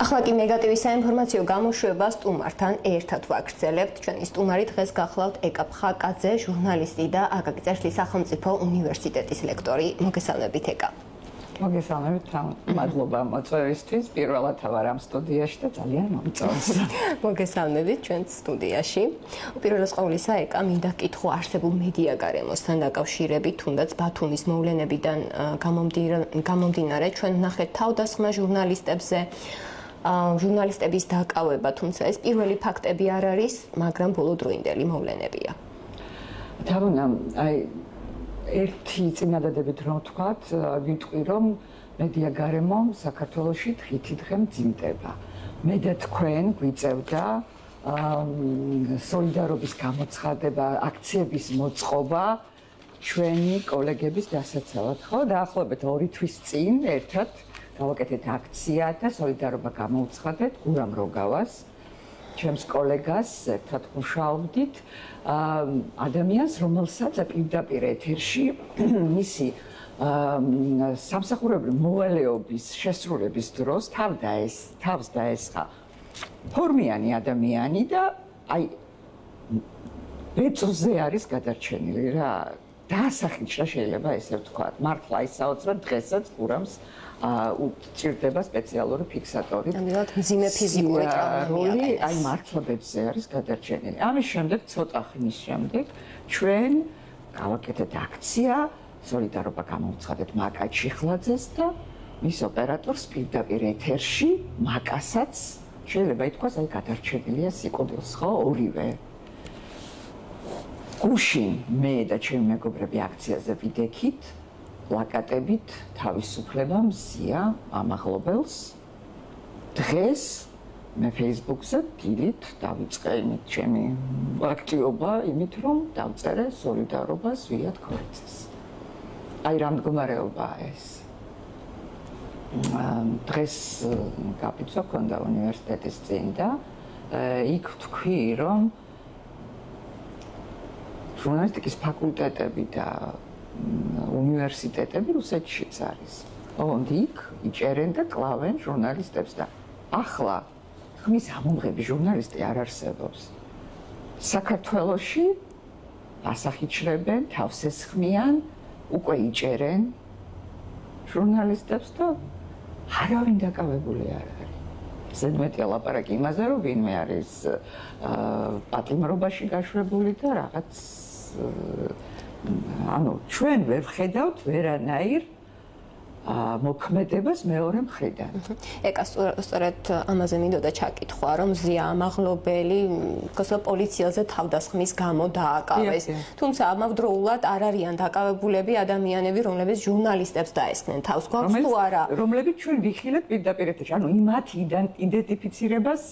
ახლა კი ნეგატივის საინფორმაციო გამოშვება სტუმართან ერთად ვაგრძელებთ. ჩვენი სტუმარი დღეს გახლავთ ეკა ფხაკაძე, ჟურნალისტი და აკაკი წერეთლის სახელმწიფო უნივერსიტეტის ლექტორი. მოგესალმებით ეკა. მოგესალმებით, მადლობა მოწვევისთვის. პირველად ვარ ამ სტუდიაში და ძალიან მომწონს. მოგესალმებით ჩვენს სტუდიაში. უპირველეს ყოვლისა, ეკა, მინდა გკითხო არსებულ მედია გარემოსთან დაკავშირებით, თუნდაც ბათუმის მოვლენებიდან გამომდინარე, ჩვენ ვნახეთ თავდასხმა ჟურნალისტებზე, ჟურნალისტების დაკავება, თუმცა ეს პირველი ფაქტები არ არის, მაგრამ ბოლოდროინდელი მოვლენებია. თარუნა, ერთი წინადადებით რომ ვთქვათ, ვიტყვი რომ მედია გარემო საქართველოში დღითიდღე მძიმდება. მე და თქვენ გვიწევდა სოლიდარობის გამოცხადება, აქციების მოწყობა ჩვენი კოლეგების დასაცავად, ხო? დაახლოებით 2 თვის წინ ერთად გავაკეთეთ აქცია და სოლიდარობა გამოვცხადეთ გურამ როგავას, ჩემს კოლეგას ერთად მუშაობდით, ადამიანს, რომელსაც პირდაპირ ეთერში მისი სამსახურებრივი მოვალეობის შესრულების დროს თავს დაესხა ფორმიანი ადამიანი და ბეწვზე არის გადარჩენილი რა. დაასახიჩა შეიძლება ესე ვთქვათ. მართლა ისაოცრად დღესაც გურამს უჭირდება სპეციალური ფიქსატორი. ამიტომ მძიმე ფიზიკური ტრავმაა. მართლა ბეწვზე არის გადარჩენილი. ამის შემდეგ ცოტა ხნის შემდეგ ჩვენ გავაკეთეთ აქცია, სოლიდარობა გამოვცხადეთ მაკა ჩიხლაძეს და მის ოპერატორს პირდაპირ ეთერში, მაკასაც შეიძლება ითქვას, გადარჩენილია სიკვდილს, ხო, ორივე. გუშინ მე და ჩემი მეგობრები აქციაზე ვიდექით, პლაკატებით თავისუფლება მზია ამაღლობელს. დღეს მე Facebook-ზე დილით დავიწყე იმით ჩემი აქტივობა, იმით რომ დავწერე სოლიდარობას ვიად ქორეცეს. რა მდგომარეობაა ეს? დღეს გაფიცვა ქონდა უნივერსიტეტის წინ და იქ ვთქვი რომ ჟურნალისტიკის ფაკულტეტები და უნივერსიტეტები რუსეთშიც არის. იქ იჭერენ და კლავენ ჟურნალისტებს და ახლა ხმის ამომღები ჟურნალისტი არ არსებობს. საქართველოში ასახიჩრებენ, თავს ესხმიან, უკვე იჭერენ ჟურნალისტებს და არავინ დაკავებული არ არის. ზედმეტია ლაპარაკი იმაზე, რომ ვინმე არის პატიმრობაში გაშვებული და რაღაც ჩვენ ვერ ვხედავთ ვერანაირ მოქმედებას მეორე მხრიდან. ეკა, სწორედ ამაზე მინდოდა ჩაკითხვა, რომ მზია ამაღლობელი პოლიციაზე თავდასხმის გამო დააკავეს. თუმცა ამავდროულად არ არიან დაკავებულები ადამიანები, რომლებიც ჟურნალისტებს დაესხნენ თავს. გვაქვს თუ არა? რომლებიც ჩვენ ვიხილეთ პირდაპირ ეთერში. მათ იდენტიფიცირებას,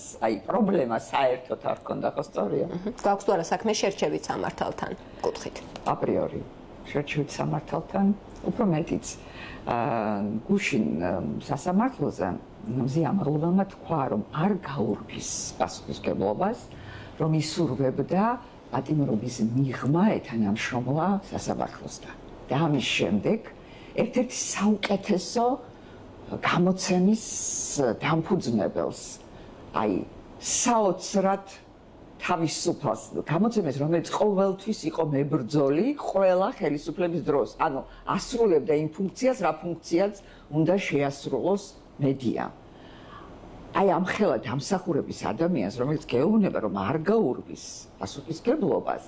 პრობლემა საერთოდ არ ჰქონდა, ხო სწორია? გვაქვს თუ არა საქმე შერჩევით სამართალთან? კუთხით. აპრიორი შერჩევით სამართალთან, უფრო მეტიც. გუშინ სასამართლოზე მზია ამაღლობელმა თქვა, რომ არ გაურბის პასუხისმგებლობას, რომ ისურვებდა პატიმრობის მიღმა ეთანამშრომლა სასამართლოსთან. და ამის შემდეგ ერთ-ერთი საუკეთესო გამოცემის დამფუძნებელს, საოცრად თავისუფალს გამოცემეს, რომელიც ყოველთვის იყო მებრძოლი ყველა ხელისუფლების დროს. ასრულებდა იმ ფუნქციას, რა ფუნქციაც უნდა შეასრულოს მედია. ამხელა დამსახურების ადამიანს, რომელიც გეუბნება, რომ არ გაურბის პასუხისმგებლობას,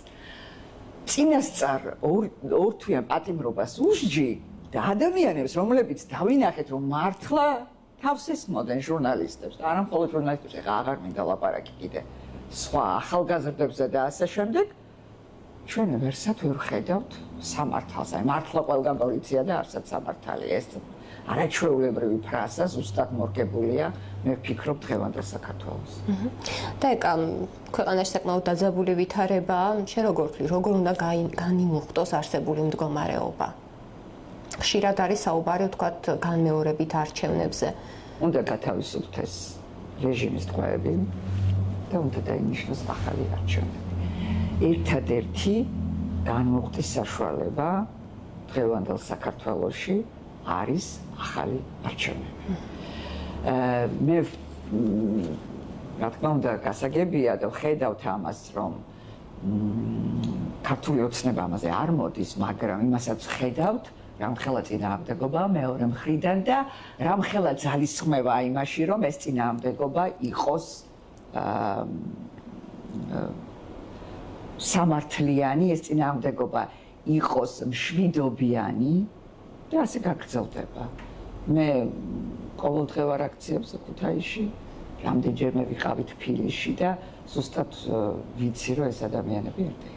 წინასწარ ორთვიან პატიმრობას უსჯი და ადამიანებს, რომლებიც დავინახეთ, რომ მართლა თავს ესხმოდნენ ჟურნალისტებს, არა მხოლოდ ჟურნალისტებს, აღარ მინდა ლაპარაკი კიდე. სხვა ახალგაზრდებზე და ასე შემდეგ ჩვენ ვერსად ვერ ხედავთ სამართალს. მართლა ყველგან პოლიცია და არსად სამართალი. ეს არაჩვეულებრივი ფრაზა ზუსტად მორგებულია, მე ვფიქრობ, დღევანდელ საქართველოს. და ეკა, ქვეყანაში საკმაოდ დაძაბული ვითარება, შენ როგორ ვთვლი, როგორ უნდა განიმუხტოს არსებული მდგომარეობა? ხშირად არის საუბარი, ვთქვათ, განმეორებით არჩევნებზე. უნდა გათავისუფლდეს რეჟიმის ტყვეები და უნდა დაინიშნოს ახალი არჩევნები. ერთადერთი განმუხტის საშუალება დღევანდელ საქართველოში არის ახალი არჩევნები. მე რა თქმა უნდა, გასაგებია და ხედავთ ამას, რომ ქართული ოცნება ამაზე არ მოდის, მაგრამ იმასაც ხედავთ, რამხელა წინააღმდეგობა მეორე მხრიდან და რამხელა ძალისხმევა იმაში, რომ ეს წინააღმდეგობა იყოს სამართლიანი, ეს წინააღმდეგობა იყოს მშვიდობიანი და ასე გაგრძელდება. მე ყოველდღიურ აქციებზე ქუთაისში რამდენჯერმე ვიყავით ფილიში და ზუსტად ვიცი, რომ ეს ადამიანები ერთად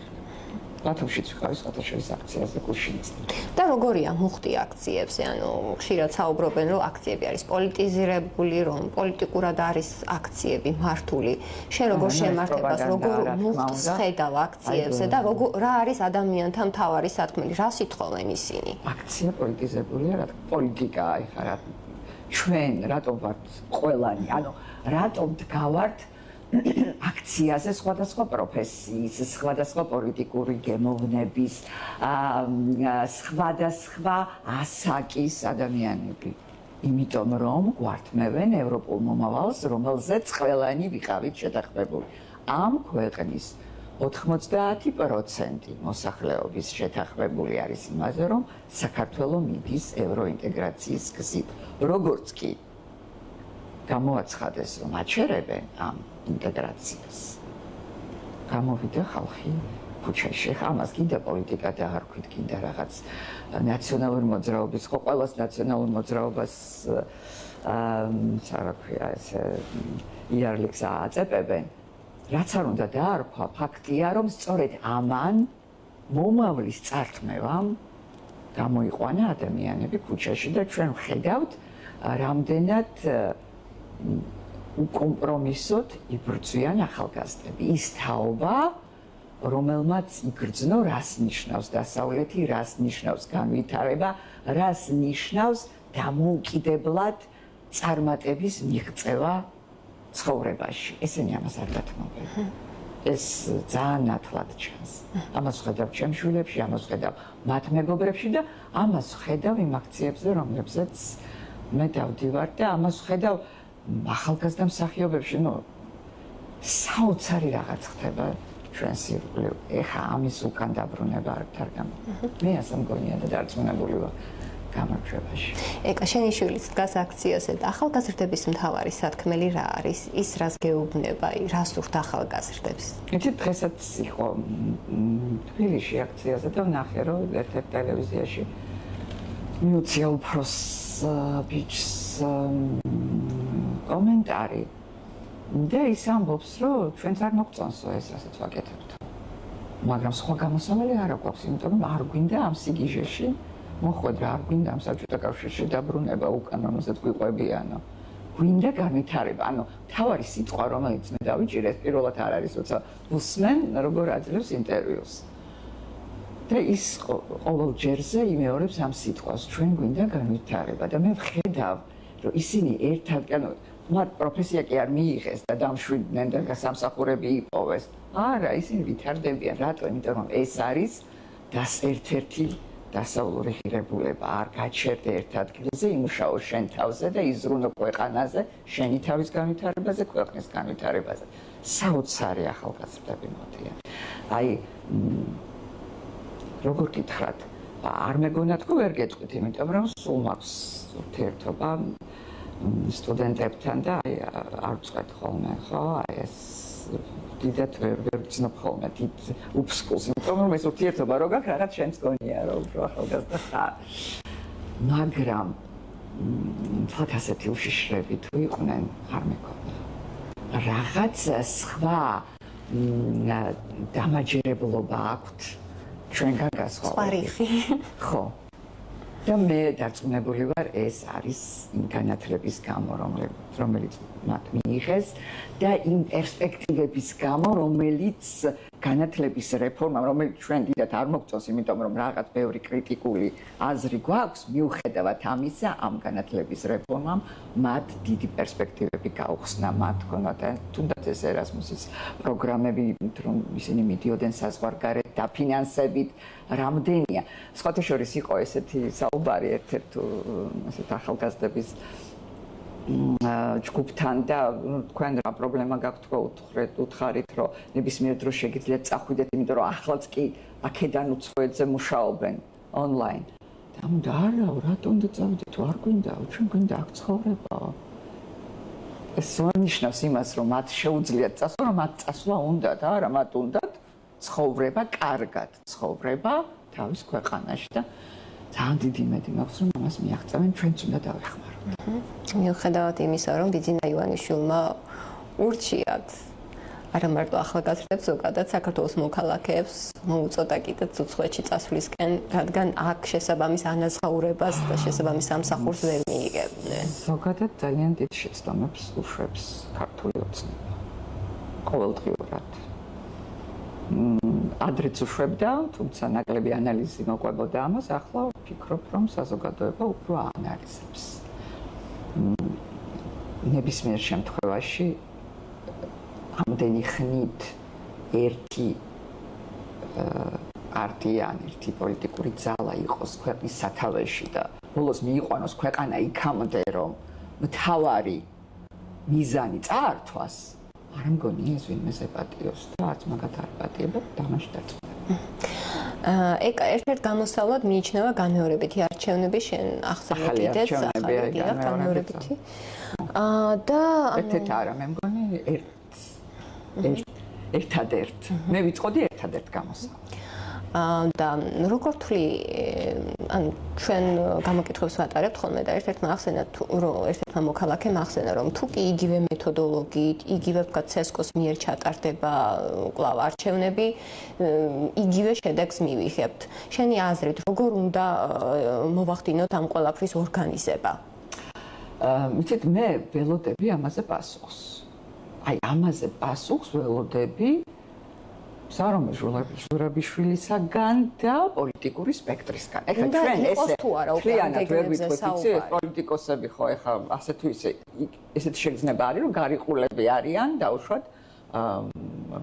ბათუმშიც ვიყავი სხვადასხვა აქციაზე გუშინიც. და როგორია მუხტი აქციებზე? ანუ ხშირად საუბრობენ, რომ აქციები არის პოლიტიზირებული, რომ პოლიტიკურად არის აქციები მართული. შენ როგორ შემართებას, როგორ მუხტს ხედავ აქციებზე და რა არის ადამიანთა მთავარი სათქმელი, რა სიტყვენ ისინი? აქცია პოლიტიზებულია, რა პოლიტიკაა, ეხლა რა ჩვენ რატომ ვართ ყველანი, ანუ რატომ დგავართ აქციაზე სხვადასხვა პროფესიის, სხვადასხვა პოლიტიკური გემოვნების, სხვადასხვა ასაკის ადამიანები. იმიტომ რომ გვართმევენ ევროპულ მომავალს, რომელზეც ყველანი ვიყავით შეთანხმებული. ამ ქვეყნის 90% მოსახლეობის შეთანხმებული არის იმაზე, რომ საქართველო მიდის ევროინტეგრაციის გზით. როგორც კი გამოაცხადეს, რომ აჩერებენ ამ ინტეგრაციას. გამოვიდა ხალხი ქუჩაში. ამას კიდე პოლიტიკა და არ ვქვით, კიდე რაღაც ნაციონალური მოძრაობის, ხო ყველას ნაციონალურ მოძრაობას რა ქვია ესე იარლიქს აწებებენ. რაც არ უნდა დაარქვა, ფაქტია, რომ სწორედ ამან მომავლის წართმევამ გამოიყვანა ადამიანები ქუჩაში და ჩვენ ვხედავთ რამდენად უკომპრომისოდ იბრძვიან ახალგაზრდები. ის თაობა, რომელმაც იგრძნო, რას ნიშნავს დასავლეთი, რას ნიშნავს განვითარება, რას ნიშნავს დამოუკიდებლად წარმატების მიღწევა ცხოვრებაში. ესენი ამას არ დათმობენ. ეს ძალიან ნათლად ჩანს. ამას ვხედავ ჩემ შვილებში, ამას ვხედავ მათ მეგობრებში და ამას ვხედავ იმ აქციებზე, რომლებზეც მე დავდივარ და ამას ვხედავ ახალგაზრდა მსახიობებში, საოცარი რაღაც ხდება ჩვენს ირგვლივ. ეხა ამის უკან დაბრუნება არ გამოდის. მე ასე მგონია და დარწმუნებული ვარ გამარჯვებაში. ეკა, შენი შვილიც დგას აქციაზე და ახალგაზრდების მთავარი სათქმელი რა არის? ის რას გეუბნება, რას უხთ ახალგაზრდებს? იცით, დღესაც იყო თბილისში აქციაზე და ვნახე, რომ ერთ-ერთ ტელევიზიაში მიუწია უფროს ბიჭს კომენტარი და ის ამბობს, რომ ჩვენც არ მოგვწონსო ეს რასაც ვაკეთებთ. მაგრამ სხვა გამოსავალი არ აქვს, იმიტომ რომ არ გვინდა ამ სიგიჟეში მოხვედრა, არ გვინდა ამ საბჭოთა კავშირში დაბრუნება უკან, რომელზეც გვიყვებიანო. გვინდა განვითარება. ანუ თავარი სიტყვა, რომელიც მე დავიჭირე, პირველად არ არის, როცა უსმენ, როგორ აძლევს ინტერვიუს. და ის ყოველ ჯერზე იმეორებს ამ სიტყვას, ჩვენ გვინდა განვითარება და მე ვხედავ, რომ ისინი ერთად, ანუ მათ პროფესია კი არ მიიღეს და დამშვიდნენ და სამსახურები იპოვეს. არა, ისინი ვითარდებიან. რატო? იმიტომ რომ ეს არის ერთ-ერთი დასავლური ღირებულება. არ გაჩერდე ერთ ადგილზე, იმუშაო შენ თავზე და იზრუნო ქვეყანაზე, შენი თავის განვითარებაზე, ქვეყნის განვითარებაზე. საოცარი ახალგაზრდები მოდიან. აი როგორ გითხრათ, არ მეგონა თქო ვერ გეტყვით, იმიტომ რომ სულ მაქვს ურთიერთობა სტუდენტებთან და არ ვწყვეტ ხოლმე, ხო? აი ეს დიდად ვერ ვცნობ ხოლმე დიდ უფსკულს, იმიტომ რომ ეს ურთიერთობა რო გაქვს, რაღაც შენს გონია, რომ უფრო ახალგაზრდა ხარ. მაგრამ თქო ასეთი უშიშრები თუ იყვნენ, არ მეკონა. რაღაც სხვა დამაჯერებლობა აქვთ ჩვენგან სხვარიხი. ხო. და მე დარწმუნებული ვარ, ეს არის იმ განათლების გამო, რომელიც მათ მიიღეს და იმ პერსპექტივების გამო, რომელიც განათლების რეფორმა, რომელიც ჩვენ დიდად არ მოგწონს, იმიტომ რომ რაღაც ბევრი კრიტიკული აზრი გვაქვს, მიუხედავად ამისა, ამ განათლების რეფორმამ მათ დიდი პერსპექტივები გაუხსნა, მათ ჰქონდათ თუნდაც ეს ერასმუსის პროგრამები, რომ ისინი მიდიოდნენ საზღვარგარეთ დაფინანსებით, რამდენია. სხვათა შორის იყო ესეთი საუბარი ერთ-ერთ ასეთ ახალგაზრდების ჯგუფთან და თქვენ რა პრობლემა გაქვთ თქო უთხარით რომ ნებისმიერ დროს შეგიძლიათ წახვიდეთ იმიტომ რომ ახლაც კი აქედან უცხოეთზე მუშაობენ ონლაინ და არა რატომ და წავიდეთ თუ არ გვინდა ჩვენ გვინდა აქ ცხოვრება ეს ნიშნავს იმას რომ მათ შეუძლიათ წასვლა რომ მათ წასვლა უნდა და არა მათ უნდათ ცხოვრება კარგად ცხოვრება თავის ქვეყანაში და ძალიან დიდი იმედი მაქვს რომ ამას მიაღწევენ ჩვენც უნდა დავეხმაროთ მიუხედავად იმისა, რომ ბიძინა ივანიშვილმა ურჩიათ არა მარტო ახალგაზრდებს, ზოგადად საქართველოს მოქალაქეებს მოუწოდა კიდეც უცხოეთში წასვლისკენ, რადგან აქ შესაბამის ანაზღაურებას და შესაბამის სამსახურს ვერ მიიღებდნენ. ზოგადად ძალიან დიდ შეცდომებს უშვებს ქართული ოცნება. ყოველდღიურად. ადრეც უშვებდა, თუმცა ნაკლები ანალიზი მოყვებოდა ამას, ახლა ვფიქრობ, რომ საზოგადოება უფრო აანალიზებს. ნებისმიერ შემთხვევაში ამდენი ხნით ერთი პარტია, ერთი პოლიტიკური ძალა იყოს ქვეყნის სათავეში და ბოლოს მიიყვანოს ქვეყანა იქამდე, რომ მთავარი მიზანი წაართვას, არ მგონი ეს ვინმეზე პატიოს და არც მაგათ არ პატიება დამაშტარდება. ერთ-ერთ გამოსავლად მიიჩნევა განმეორებითი არჩევნები, შენ ახსენე კიდეც ახალი განმეორებითი. და ერთ-ერთ არა, მე მგონი ერთადერთ. მე ვიწყოდი ერთადერთ გამოსავალ. და როგორ თვლი, ან ჩვენ გამოკითხვებს ვატარებთ ხოლმე და ერთ-ერთმა ახსენა რომ ერთ-ერთმა მოქალაქემ ახსენა რომ თუ კი იგივე მეთოდოლოგიით, იგივე ვთქვათ CESCO-ს მიერ ჩატარდება კვლავ არჩევნები, იგივე შედეგს მივიღებთ. შენი აზრით, როგორ უნდა მოვახდინოთ ამ ყველაფრის ორგანიზება? მიცით, მე ველოდები ამაზე პასუხს. აი, ამაზე პასუხს ველოდები სარომე ჟურაბიშვილისაგან და პოლიტიკური სპექტრისგან. ეხლა ჩვენ ესე თლიანად ვერ ვიტყვით, პოლიტიკოსები ხო ეხლა ასე თუ ისე ესეთი შეგრძნება არის, რომ გარიყულები არიან დაუშვათ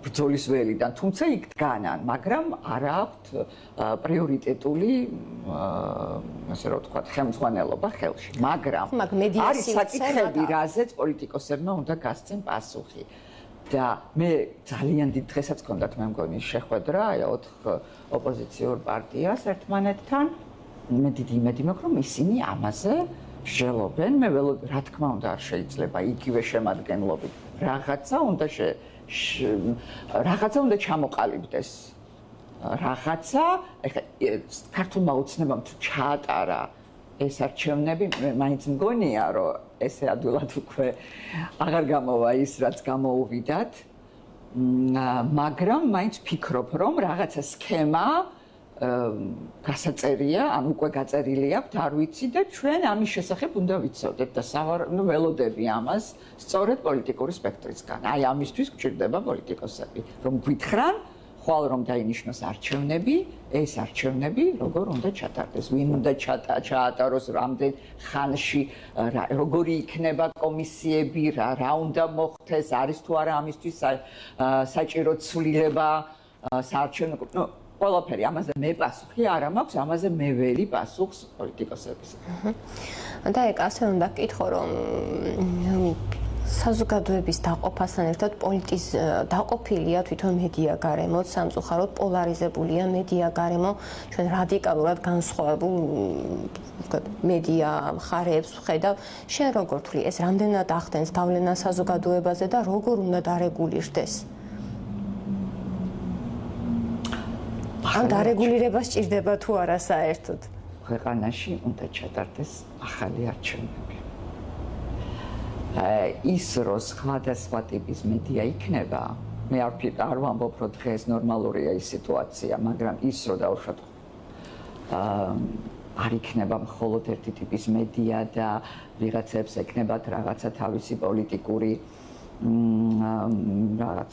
ბრძოლის ველიდან, თუმცა იქ დგანან, მაგრამ არ აქვთ პრიორიტეტული ასე რომ ვთქვათ, ხელმძღვანელობა ხელში. მაგრამ არის საკითხები, რაზეც პოლიტიკოსებმა უნდა გასცენ პასუხი. და მე ძალიან დიდ დღესაც გქონდათ მე მგონი შეხვედრა აი 4 ოპოზიციურ პარტიას ერთმანეთთან. მე დიდი იმედი მაქვს რომ ისინი ამაზე მსჯელობენ. მე რა თქმა უნდა არ შეიძლება იგივე შემადგენლობით რაღაცა უნდა ჩამოყალიბდეს. რაღაცა ეხლა ქართულმა ოცნებამ თუ ჩაატარა ეს არჩევნები, მაინც მგონია რომ ესე ადვილად უკვე აღარ გამოვა ის რაც გამოუვიდათ, მაგრამ მაინც ვფიქრობ რომ რაღაცა სქემა გასაწერია, ან უკვე გაწერილი აქვს, არ ვიცი და ჩვენ ამის შესახებ უნდა ვიცოდეთ და ველოდები ამას სწორედ პოლიტიკური სპექტრისგან. აი ამისთვის გვჭირდება პოლიტიკოსები, რომ გვითხრან ხვალ რომ დაინიშნოს არჩევნები, ეს არჩევნები როგორ უნდა ჩატარდეს, ვინ უნდა ჩაატაროს, რამდენ ხანში, როგორი იქნება კომისიები, რა უნდა მოხდეს, არის თუ არა ამისთვის საჭირო ცვლილება საარჩევნო, ყველაფერი, ამაზე მე პასუხი არ მაქვს, ამაზე მე ვერი პასუხს პოლიტიკოსების. და ეგ ასე უნდა გკითხო, რომ საზოგადოების დაყოფასთან ერთად პოლიტიკის დაყოფილია თვითონ მედია გარემო, სამწუხაროდ პოლარიზებულია მედია გარემო, ჩვენ რადიკალურად განსხვავებულ მედია მხარეებს ვხედავ. შენ როგორ თვლი, ეს რამდენად ახდენს გავლენას საზოგადოებაზე და როგორ უნდა დარეგულირდეს? ან დარეგულირება სჭირდება თუ არა საერთოდ? ქვეყანაში უნდა ჩატარდეს ახალი არჩევნები. ის რომ სხვადასხვა ტიპის მედია იქნება, მე არ ვამბობ, რომ დღეს ნორმალურია ის სიტუაცია, მაგრამ ის რომ დაუშვათ არ იქნება მხოლოდ ერთი ტიპის მედია და ვიღაცებს ეკნებათ რაღაცა თავისი პოლიტიკური რაღაც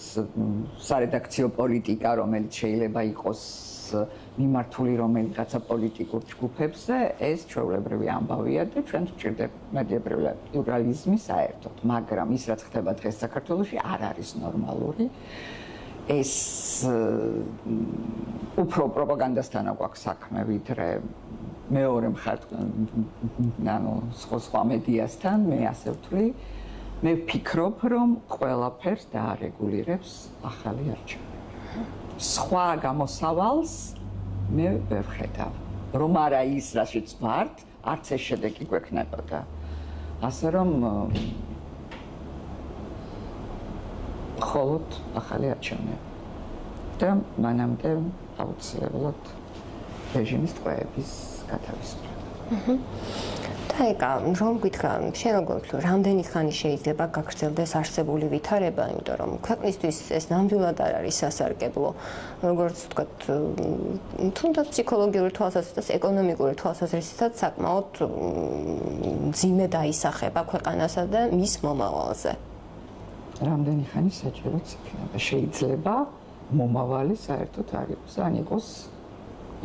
სარედაქციო პოლიტიკა, რომელიც შეიძლება იყოს მიმართული რომელიღაცა პოლიტიკურ ჯგუფებზე, ეს ჩვეულებრივი ამბავია და ჩვენს გვჭირდება მედიებრივი პლურალიზმი საერთოდ, მაგრამ ის რაც ხდება დღეს საქართველოში არ არის ნორმალური. ეს უფრო პროპაგანდასთან აქვს საქმე, ვიდრე მეორე სხვა მედიასთან, მე ასე ვთვლი. მე ვფიქრობ, რომ ყველაფერს დაარეგულირებს ახალი არჩევნები. სხვა გამოსავალს მე ვერ ხედავ. რომ არა ის, რაშიც ვართ, არც ეს შედეგი გვექნებოდა. ასე რომ მხოლოდ ახალი არჩევნები. და მანამდე აუცილებლად რეჟიმის ტყვეების გათავისუფლება. და ეკა, რომ გითხრა, შენ როგორ ვთვლი, რამდენი ხანი შეიძლება გაგრძელდეს არსებული ვითარება, იმიტომ რომ ქვეყნისთვის ეს ნამდვილად არ არის სასარგებლო. როგორც ვთქვათ, თუნდაც ფსიქოლოგიური თვალსაზრისით, ეკონომიკური თვალსაზრისითაც საკმაოდ მძიმე დაისახება ქვეყანასა და მის მომავალზე. რამდენი ხანი საჭიროც იქნება. შეიძლება მომავალი საერთოდ არ იყოს, ან იყოს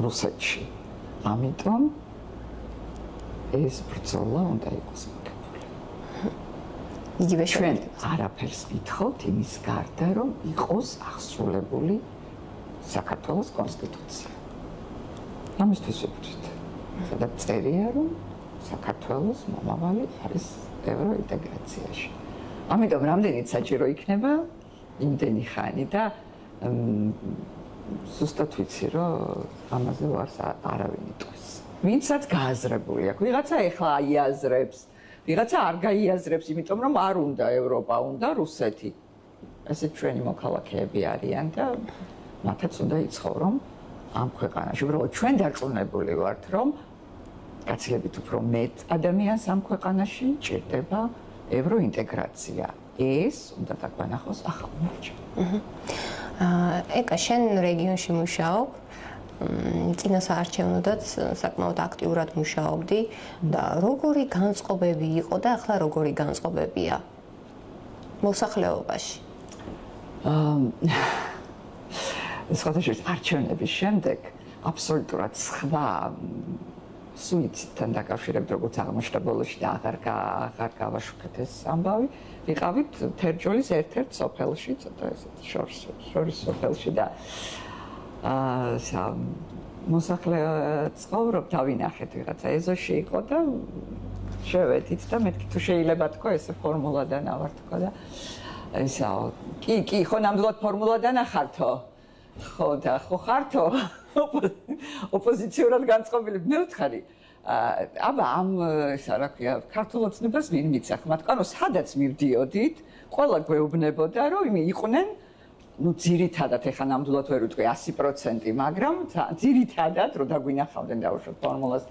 რუსეთში. ამიტომ ეს ბრძოლა უნდა იყოს მოგებული. იგივე ჩვენ არაფერს ვითხოვთ იმის გარდა, რომ იყოს აღსრულებული საქართველოს კონსტიტუცია. ამისთვის ვიფიქრეთ. სადაც წერია, რომ საქართველოს მომავალი არის ევროინტეგრაციაში. ამიტომ რამდენიც საჭირო იქნება, იმდენი ხანი და ზუსტად ვიცი, რომ ამაზე ვარს არავინ იტყვის. ვინცაც გააზრებული აქვს, ვიღაცა ეხლა აიაზრებს, ვიღაცა არ გაიაზრებს, იმიტომ რომ არ უნდა ევროპა, უნდა რუსეთი. ესე ჩვენი მოქალაქეები არიან და მათაც უნდა იცხოვრონ ამ ქვეყანაში. უბრალოდ ჩვენ დარწმუნებული ვართ, რომ გაცილებით უფრო მეტ ადამიანს ამ ქვეყანაში ჭირდება ევროინტეგრაცია. ეს უნდა დაგვანახოს ახალმა არჩევნებმა. ეკა, შენ რეგიონში მუშაობ, წინა საარჩევნოდაც საკმაოდ აქტიურად მუშაობდი და როგორი განწყობები იყო და ახლა როგორი განწყობებია მოსახლეობაში? სხვადასხვა არჩევნების შემდეგ აბსოლუტურად სხვა სუიციდთან დაკავშირებით, როგორც აღმოჩნდა ბოლოში და აღარ გავაშუქეთ ეს ამბავი, ვიყავით თერჯოლის ერთ-ერთ სოფელში, ცოტა ესეთი შორის სოფელში და მოსახლე ცხოვრობ დავინახეთ ვიღაცა ეზოში იყო და შევედით და მეთქი თუ შეიძლება თქო ესე ფორმულადან ავართქო და ესაო კი ხო ნამდვილად ფორმულადან ახართო ხო და ხო ხართო ოპოზიციურად განწყობილი მე ვთხარი აბა ამ ესა რა ქვია ქართულ ოცნებას ვინ მიცახ მათ ანუ სადაც მივდიოდით ყველა გვეუბნებოდა რომ იყვნენ ну ძირითადად ეხა ნამდვილად ვერ ვიტყვი 100%, მაგრამ ძირითადად რო დაგვინახავდნენ დავუშვათ ფორმულას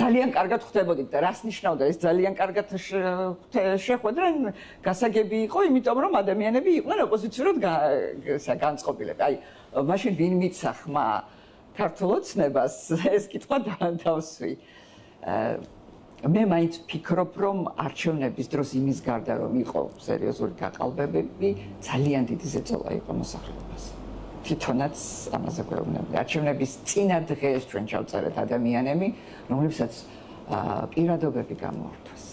ძალიან კარგად ხვდებოდით და რას ნიშნავდა ეს ძალიან კარგად შეხვედრა გასაგები იყო იმიტომ რომ ადამიანები იყვნენ ოპოზიციურად განწყობილები აი მაშინ ვინ მიცა ხმა ქართულ ოცნებას ეს კითხვა დავსვი მე მაინც ვფიქრობ, რომ არჩევნების დროს იმის გარდა რომ იყო სერიოზული გაყალბებები, ძალიან დიდი ზეწოლა იყო მოსახლეობას. თვითონაც ამაზე გვეუბნებოდი. არჩევნების წინა დღეს ჩვენ ჩავწერეთ ადამიანები, რომლებსაც პირადობები გამოართვეს.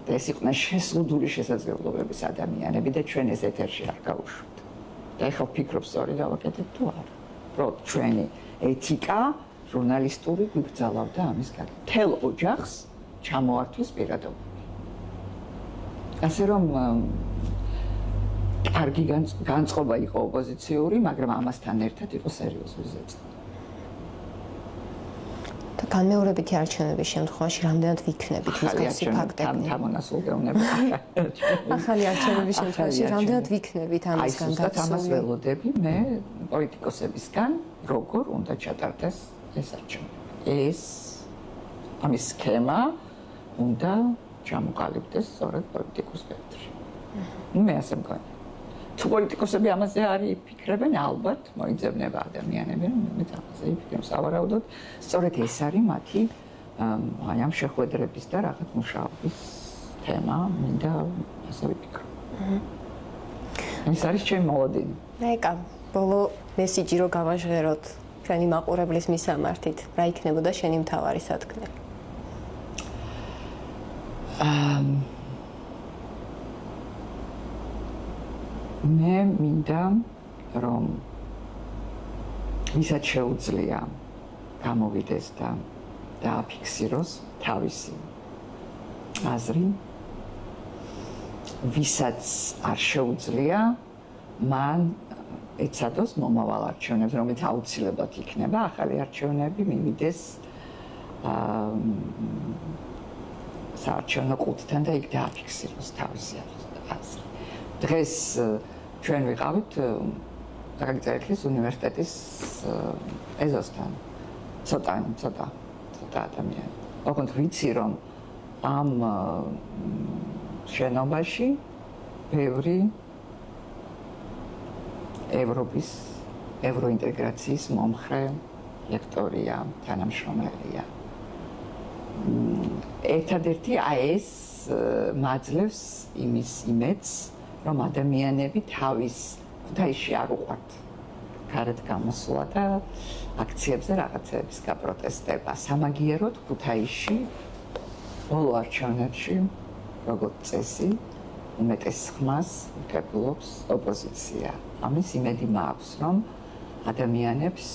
და ეს იყვნენ შეზღუდული შესაძლებლობების ადამიანები და ჩვენ ეს ეთერში არ გავუშვით. და ეხლა ვფიქრობ, სწორი დავაკეთეთ თუ არა. უბრალოდ ჩვენი ეთიკა ჟურნალისტური გვიგზავნავდა ამის გარდა. თელ ოჯახს ჩამოართვეს პირადობები. ასე რომ კარგი განწყობა იყო ოპოზიციური, მაგრამ ამასთან ერთად იყო სერიოზული ზეწოლა. და განმეორებითი არჩევნების შემთხვევაში რამდენად ვიქნებით მსგავსი ფაქტები? თანამონასულდეუნები. ახალი არჩევნების შემთხვევაში რამდენად ვიქნებით ამისგან დაცული? ამას ველოდები მე პოლიტიკოსებისგან, როგორ უნდა ჩატარდეს ეს არჩევნები. ეს ამის სქემა უნდა ჩამოყალიბდეს სწორედ პოლიტიკურ სპექტრში. მე ასე მგონი. თუ პოლიტიკოსები ამაზე არ იფიქრებენ, ალბათ მოიძებნება ადამიანები, რომ მე ამაზე იფიქრեմ. სავარაუდოდ, სწორედ ეს არის მათი აი ამ შეხვედრების და რაღაც მუშაობის თემა, მინდა ასე ვიფიქრო. ეს არის ჩემი მოლოდინი. ეკა, ბოლო მესიჯი რო გავაჟღეროთ ჩვენი მაყურებლის მისამართით, რა იქნებოდა შენი მთავარი სათქმელი? მე მინდა რომ ვისაც შეუძლია გამოვიდეს და დააფიქსიროს თავისი აზრი, ვისაც არ შეუძლია მან ეცადოს მომავალ არჩევნებს, რომელიც აუცილებლად იქნება, ახალი არჩევნები მივიდეს საარჩევნო ყუთთან და იქ დააფიქსიროს თავისი აზრი. დღეს ჩვენ ვიყავით დაგწერილი უნივერსიტეტის ეზოსთან. ცოტა ადამიანი. ოღონდ ვიცი რომ ამ შენობაში ბევრი ევროპის ევროინტეგრაციის მომხრე ლექტორია, თანამშრომელია. ერთადერთი ეს მაძლევს იმის იმედს, რომ ადამიანები თავის ქუთაისში არ უყვართ გარეთ გამოსვლა და აქციებზე რაღაცების გაპროტესტება. სამაგიეროდ ქუთაისში ბოლო არჩევნებში როგორც წესი უმეტეს ხმას უთებულობს ოპოზიცია. ამის იმედი მაქვს, რომ ადამიანებს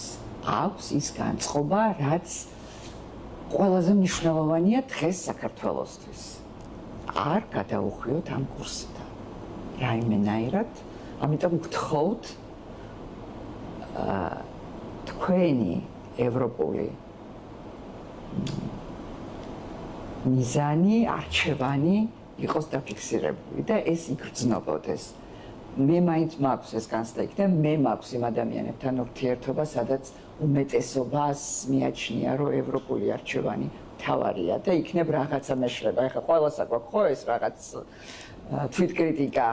აქვს ის განწყობა, რაც ყველაზე მნიშვნელოვანია დღეს საქართველოსთვის. არ გადაუხვიოთ ამ კურსიდან. რაიმენაირად, ამიტომ გთხოვთ თქვენი ევროპული მიზანი, არჩევანი იყოს დაფიქსირებული და ეს იგრძნობოდეს. მე მაინც მაქვს ეს განცდა და მე მაქვს იმ ადამიანებთან ურთიერთობა, სადაც უმეტესობას მიაჩნია, რომ ევროპული არჩევანი თავარია და იქნებ რაღაცა მეშლება. ეხლა ყველას აქვს ხო ეს რაღაც თვითკრიტიკა.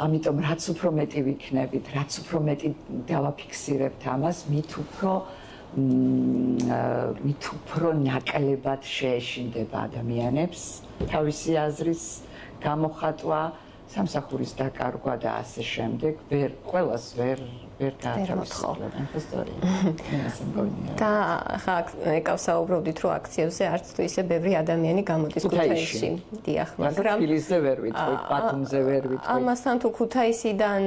ამიტომ რაც უფრო მეტი ვიქნებით, რაც უფრო მეტი დავაფიქსირებთ ამას, მით უფრო ნაკლებად შეეშინდება ადამიანებს თავისი აზრის გამოხატვა, სამსახურის დაკარგვა და ასე შემდეგ. ყველას ვერ გაათავისუფლებენ ისტორია. და ხა ეკავსაუბრობდით, რომ აქციებზე არც თუ ისე ბევრი ადამიანი გამოდის ქუთაისში. დიახ, მაგრამ ფილისზე ვერ ვიტყვით, ბათუმზე ვერ ვიტყვით. ამასთან თუ ქუთაისიდან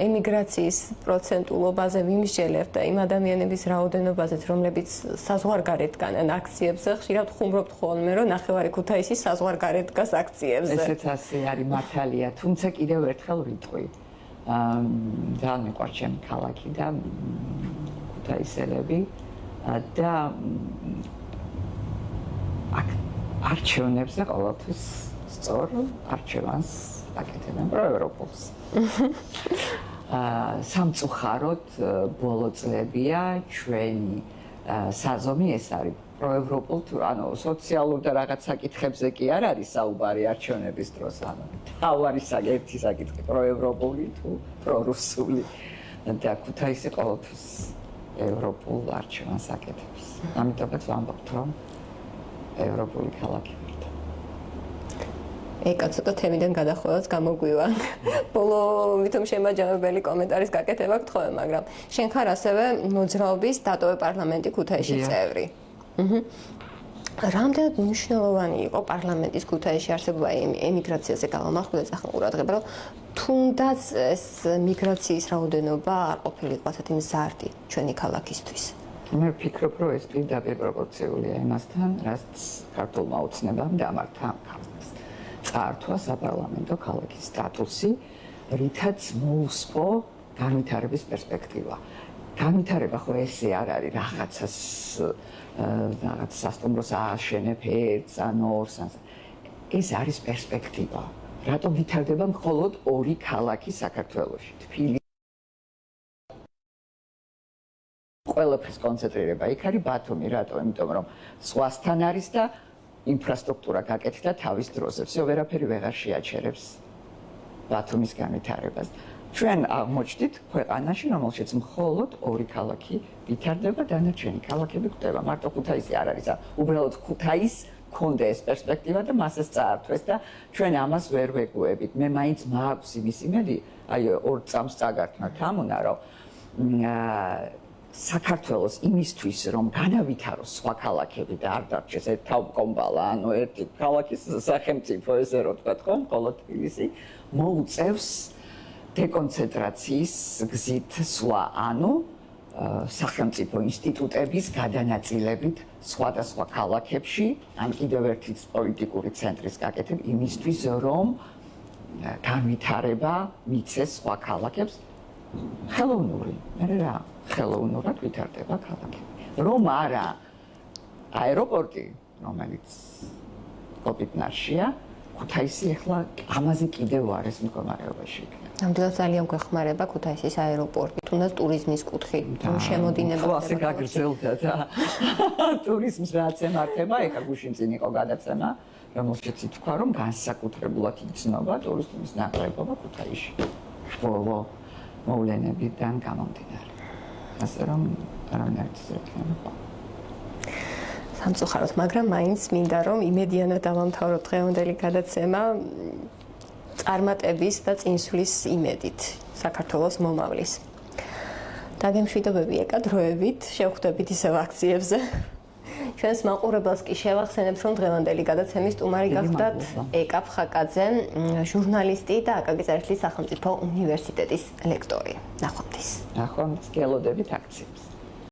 ემიგრაციის პროცენტულობაზე ვიმსჯელებთ და იმ ადამიანების რაოდენობაზეც, რომლებიც საზღვარგარეთ დგანან აქციებზე, ხშირად ხუმრობთ ხოლმე, რომ ნახევარი ქუთაისი საზღვარგარეთ დგას აქციებზე. ესეც ასე არის მართალია, თუმცა კიდევ ერთხელ ვიტყვი. ძალიან მიყვარს ჩემი ქალაქი და ქუთაისელები და არჩევნებზე ყოველთვის სწორ არჩევანს აკეთებენ პროევროპულს. სამწუხაროდ ბოლო წლებია ჩვენი საზომი ეს არის პროევროპულ თუ ანუ სოციალურ და რაღაც საკითხებზე კი არ არის საუბარი არჩევნების დროს, ანუ თავარი ერთი საკითხი პროევროპული თუ პრორუსული და ქუთაისი ყოველთვის ევროპულ არჩევანს აკეთებს. ამიტომაც ვამბობთ, რომ ევროპული ქალაქი ვართ. ეკა ცოტა თემიდან გადახვევას გამოგვივა. ბოლო ვითომ შემაჯამებელი კომენტარის გაკეთება გთხოვე, მაგრამ შენ ხარ ასევე მოძრაობის დატოვე პარლამენტი ქუთაისში წევრი. რამდენად მნიშვნელოვანი იყო პარლამენტის ქუთაისში არსებობა ემიგრაციაზე გამომახვილე სახელმწიფოებრივ, რომ თუნდაც ეს მიგრაციის რაოდენობა არ ყოფილიყო ასეთი მზარდი ჩვენი ქალაქისთვის. მე ვფიქრობ, რომ ეს პირდაპირ პროპორციულია იმასთან, რაც ქართულმა ოცნებამ დამართა ამ ქალაქს. წაართვა საპარლამენტო ქალაქის სტატუსი, რითაც მოუსპო განვითარების პერსპექტივა. განვითარება ხო ესე არ არის რაღაცას რაღაც სასტუმროს ააშენებ ერთს ან ორს. ეს არის პერსპექტივა. რატომ ვითარდება მხოლოდ ორი ქალაქი საქართველოში? თბილისი ყველაფრის კონცენტრირება იქ არის ბათუმი, რატო? იმიტომ რომ სხვასთან არის და ინფრასტრუქტურა გაკეთდა თავის დროზე. всё ვერაფერი ვეღარ შეაჩერებს ბათუმის განვითარებას. ჩვენ აღმოჩნდით ქვეყანაში, რომელშიც მხოლოდ ორი ქალაქი ვითარდება, დანარჩენი ქალაქები კვდება. მარტო ქუთაისი არ არის. უბრალოდ ქუთაის ქონდა ეს პერსპექტივა და მასეს წაართვეს და ჩვენ ამას ვერ ვეგუებით. მე მაინც მაქვს იმის იმედი, აი ორ წამს წაგართმევთ ამონა, რომ საქართველოს იმისთვის რომ განავითაროს სხვა ქალაქები და არ დარჩეს ერთ თავმკომბალა, ანუ ერთი ქალაქის სახელმწიფო ესე რო თქვა ხო, მხოლოდ თბილისი მოუწევს დეკონცენტრაციის გზით სვლა, ანუ სახელმწიფო ინსტიტუტების გადანაწილებით სხვადასხვა ქალაქებში, ან კიდევ ერთი პოლიტიკური ცენტრის გაკეთება იმისთვის, რომ განვითარება მიცეს სხვა ქალაქებს ხელოვნური, მე რა ხელოვნურად ვითარდება ქალაქები. რომ არა აეროპორტი, რომელიც კოპიტნარშია, ქუთაისი ახლა ამაზე კიდევ არის მდგომარეობაში. ნამდვილად ძალიან გვეხმარება ქუთაისის აეროპორტი, თუნდაც ტურიზმის კუთხით, შემოდინება. ასე გაგრძელდა და ტურიზმს რაც ემართება, ეხლა გუშინ წინ იყო გადაცემა, რომელშიც ითქვა, რომ განსაკუთრებულად იგრძნობა ტურიზმის ნაკლებობა ქუთაისში. ბოლო მოვლენებიდან გამომდინარე. ასე რომ არავინ არ იცოდა. სამწუხაროდ, მაგრამ მაინც მინდა რომ იმედიანად დავამთავროთ დღევანდელი გადაცემა წარმატების და წინსვლის იმედით საქართველოს მომავლის. დაგემშვიდობები ეკადროებით, შევხვდებით ისევ აქციებზე. ჩვენს მაყურებელს კი შევახსენებთ, რომ დღევანდელი გადაცემის სტუმარი გახდათ ეკა ფხაკაძე, ჟურნალისტი და აკაკი წერეთლის სახელმწიფო უნივერსიტეტის ლექტორი. ნახვამდის. ნახვამდის, გელოდებით აქციებს.